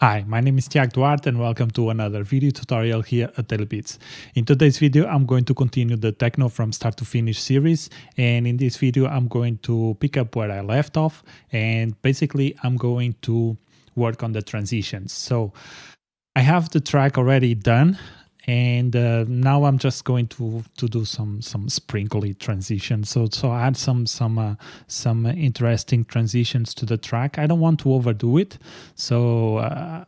Hi, my name is Tiago Duarte and welcome to another video tutorial here at DailyBeats. In today's video, I'm going to continue the Techno from start to finish series, and in this video, I'm going to pick up where I left off, and basically I'm going to work on the transitions. So I have the track already done, and now I'm just going to do some sprinkly transitions. So I had some interesting transitions to the track. I don't want to overdo it, so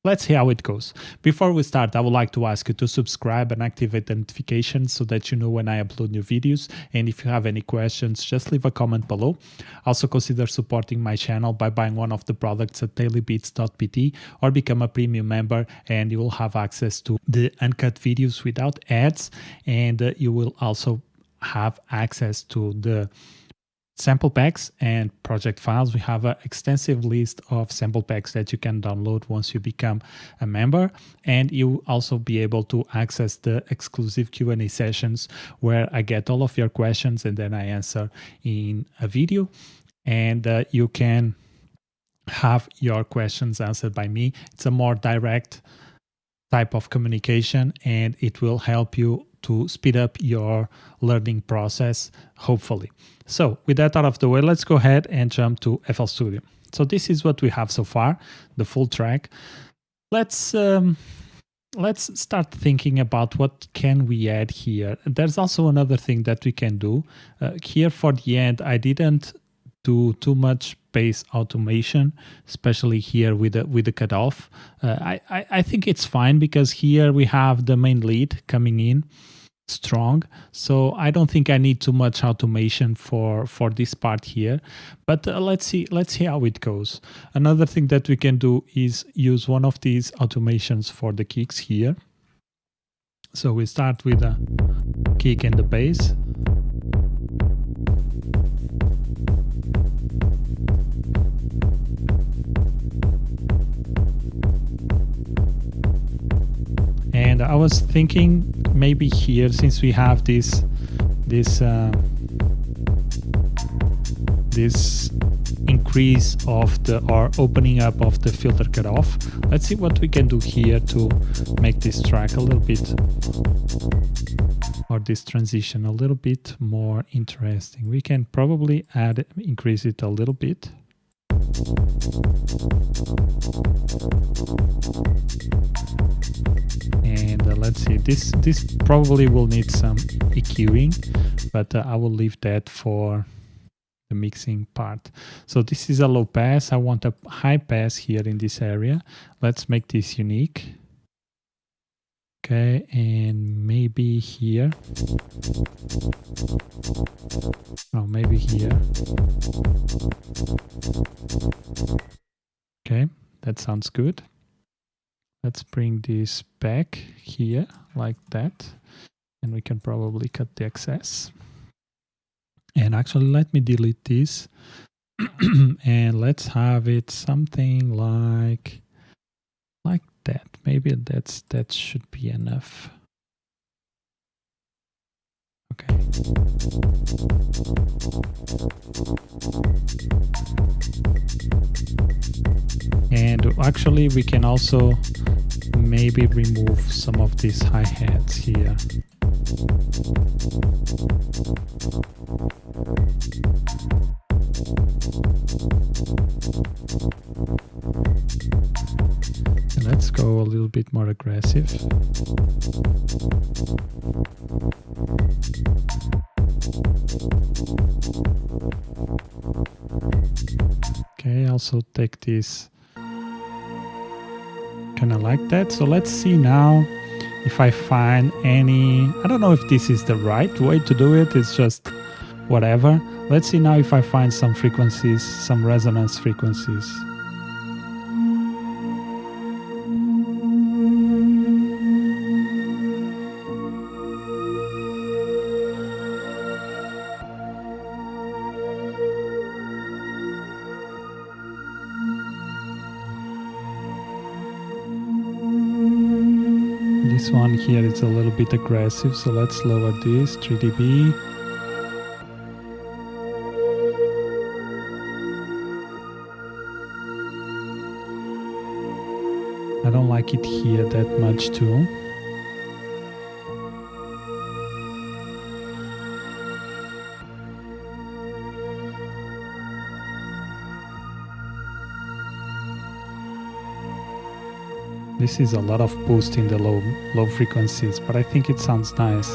let's see how it goes. Before we start, I would like to ask you to subscribe and activate the notifications so that you know when I upload new videos. And if you have any questions, just leave a comment below. Also consider supporting my channel by buying one of the products at DailyBeats.pt or become a premium member, and you will have access to the uncut videos without ads, and you will also have access to the sample packs and project files. We have an extensive list of sample packs that you can download once you become a member, and you also be able to access the exclusive Q&A sessions where I get all of your questions and then I answer in a video, and you can have your questions answered by me. It's a more direct type of communication, and it will help you to speed up your learning process, hopefully. So with that out of the way, let's go ahead and jump to FL Studio. So this is what we have so far, the full track. Let's start thinking about what can we add here. There's also another thing that we can do. Here for the end, I didn't do too much bass automation, especially here with the cutoff. I think it's fine because here we have the main lead coming in strong, so I don't think I need too much automation for this part here, but let's see how it goes. Another thing that we can do is use one of these automations for the kicks here. So we start with a kick and the bass. And I was thinking maybe here, since we have this increase of the or opening up of the filter cutoff, let's see what we can do here to make this track a little bit, or this transition a little bit more interesting. We can probably increase it a little bit. And let's see, this probably will need some EQing, but I will leave that for the mixing part. So this is a low pass. I want a high pass here in this area. Let's make this unique. Okay, and maybe here. Oh, maybe here. Okay, that sounds good. Let's bring this back here like that, and we can probably cut the excess. And actually, let me delete this and let's have it something like that. Maybe that should be enough. Okay. And actually we can also maybe remove some of these hi-hats here. And let's go a little bit more aggressive. Okay, also take this kind of like that. So let's see now if I find any, I don't know if this is the right way to do it, it's just whatever. Let's see now if I find some frequencies, some resonance frequencies. This one here is a little bit aggressive, so let's lower this, 3 dB. I don't like it here that much too. This is a lot of boost in the low frequencies, but I think it sounds nice.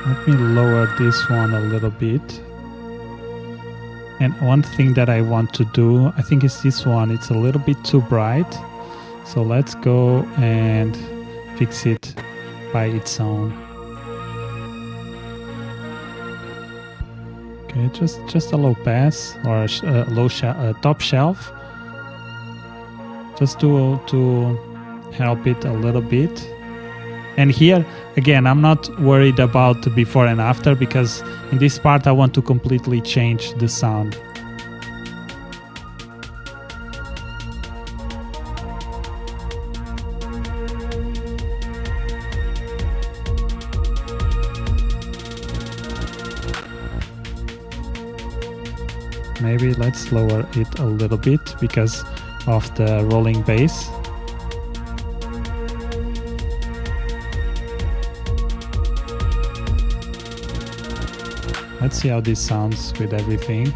Let me lower this one a little bit. And one thing that I want to do, I think is this one. It's a little bit too bright. So let's go and fix it by its own. Okay, just a low pass or a top shelf. Just to help it a little bit. And here, again, I'm not worried about the before and after, because in this part I want to completely change the sound. Maybe let's lower it a little bit because of the rolling bass. Let's see how this sounds with everything.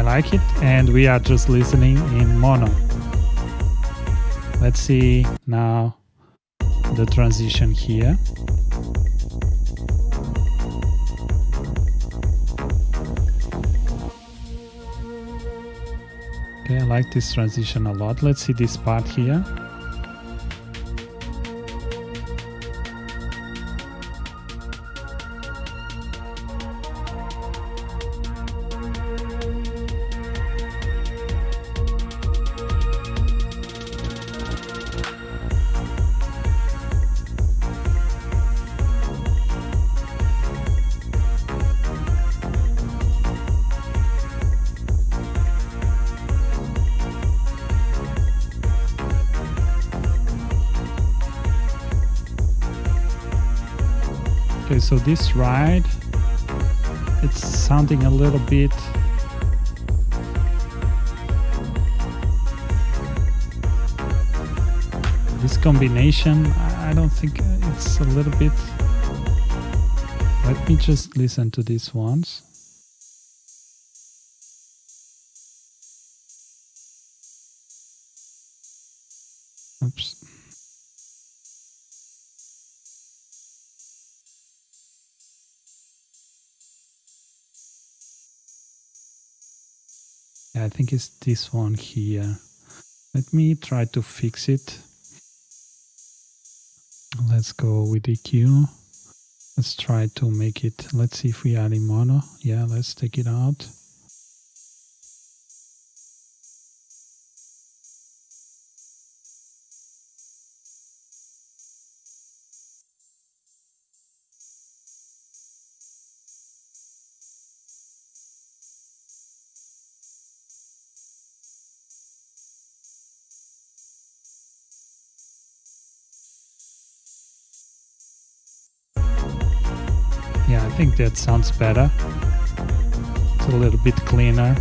Like it, and we are just listening in mono. Let's see now the transition here. Okay, I like this transition a lot. Let's see this part here. Okay, so this ride, it's sounding a little bit this combination, I don't think it's a little bit. Let me just listen to this once. Oops. Yeah, I think it's this one here. Let me try to fix it. Let's go with EQ. Let's try to make it. Let's see if we are in mono. Yeah, let's take it out. think that sounds better. It's a little bit cleaner.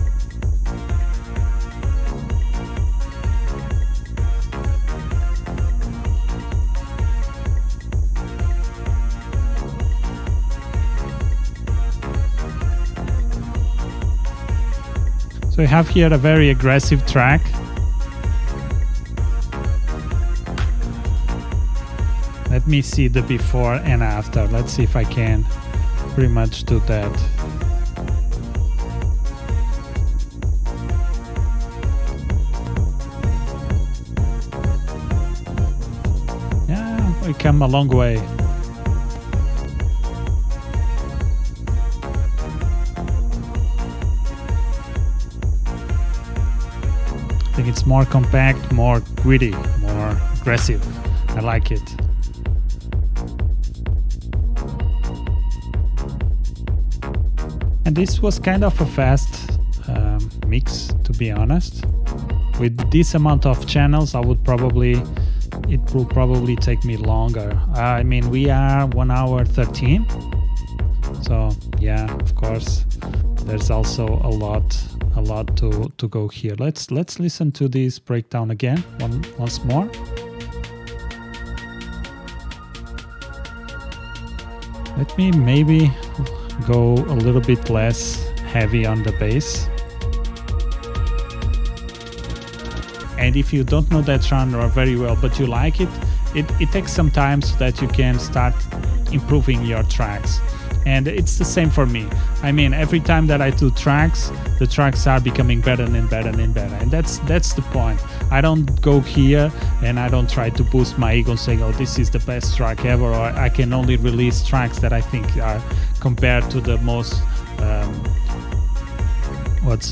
So we have here a very aggressive track. Let me see the before and after. Let's see if I can pretty much do that. Yeah, we come a long way. I think it's more compact, more gritty, more aggressive. I like it. And this was kind of a fast mix, to be honest. With this amount of channels, it will probably take me longer. I mean, we are 1 hour 13. So yeah, of course, there's also a lot to go here. Let's listen to this breakdown again once more. Let me maybe go a little bit less heavy on the bass. And if you don't know that genre very well, but you like it, it takes some time so that you can start improving your tracks. And it's the same for me. I mean, every time that I do tracks, the tracks are becoming better and better and better. And that's the point. I don't go here and I don't try to boost my ego saying, oh, this is the best track ever, or I can only release tracks that I think are compared to the most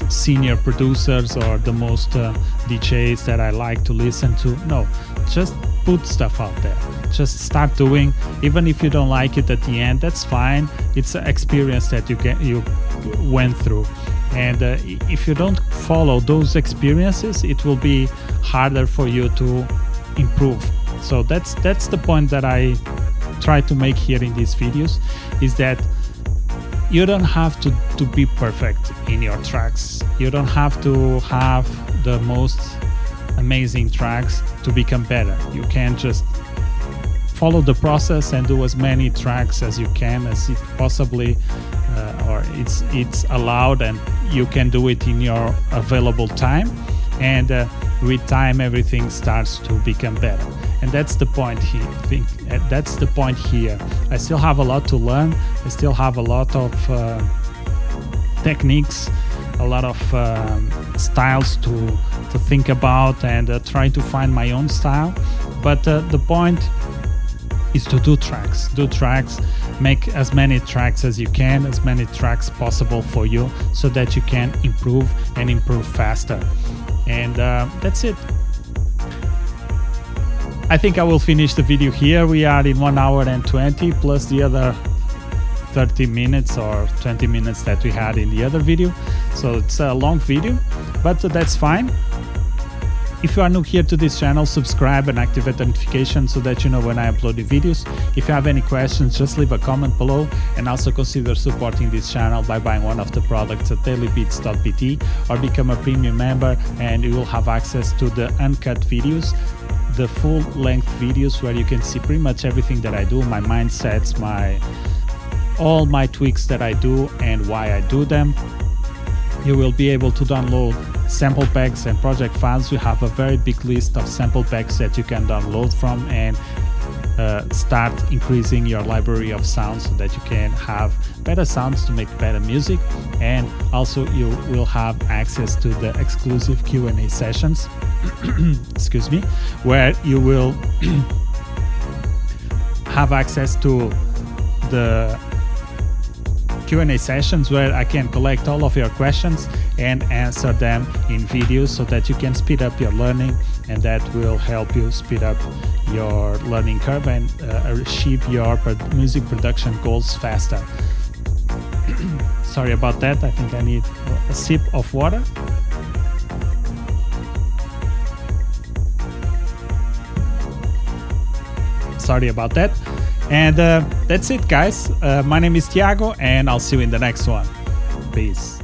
senior producers or the most DJs that I like to listen to. No, just put stuff out there. Just start doing. Even if you don't like it at the end, that's fine. It's an experience that you went through. And if you don't follow those experiences, it will be harder for you to improve. So that's the point that I try to make here in these videos, is that you don't have to be perfect in your tracks. You don't have to have the most amazing tracks to become better. You can just follow the process and do as many tracks as you can, as it possibly or it's allowed, and you can do it in your available time, and with time everything starts to become better. And that's the point here. That's the point here. I still have a lot to learn. I still have a lot of techniques, a lot of styles to think about, and try to find my own style. But the point is to do tracks, make as many tracks as you can, as many tracks possible for you, so that you can improve and improve faster. And that's it. I think I will finish the video here. We are in 1 hour and 20 plus the other 30 minutes or 20 minutes that we had in the other video. So it's a long video, but that's fine. If you are new here to this channel, subscribe and activate the notification so that you know when I upload the videos. If you have any questions, just leave a comment below, and also consider supporting this channel by buying one of the products at DailyBeats.pt or become a premium member, and you will have access to the uncut videos, the full-length videos where you can see pretty much everything that I do, my mindsets, all my tweaks that I do and why I do them. You will be able to download sample packs and project files. We have a very big list of sample packs that you can download from and start increasing your library of sounds so that you can have better sounds to make better music. And also you will have access to the exclusive Q&A sessions excuse me, where you will have access to the Q&A sessions where I can collect all of your questions and answer them in videos so that you can speed up your learning, and that will help you speed up your learning curve and achieve your music production goals faster. Sorry about that, I think I need a sip of water. Sorry about that. And that's it, guys. My name is Thiago, and I'll see you in the next one. Peace.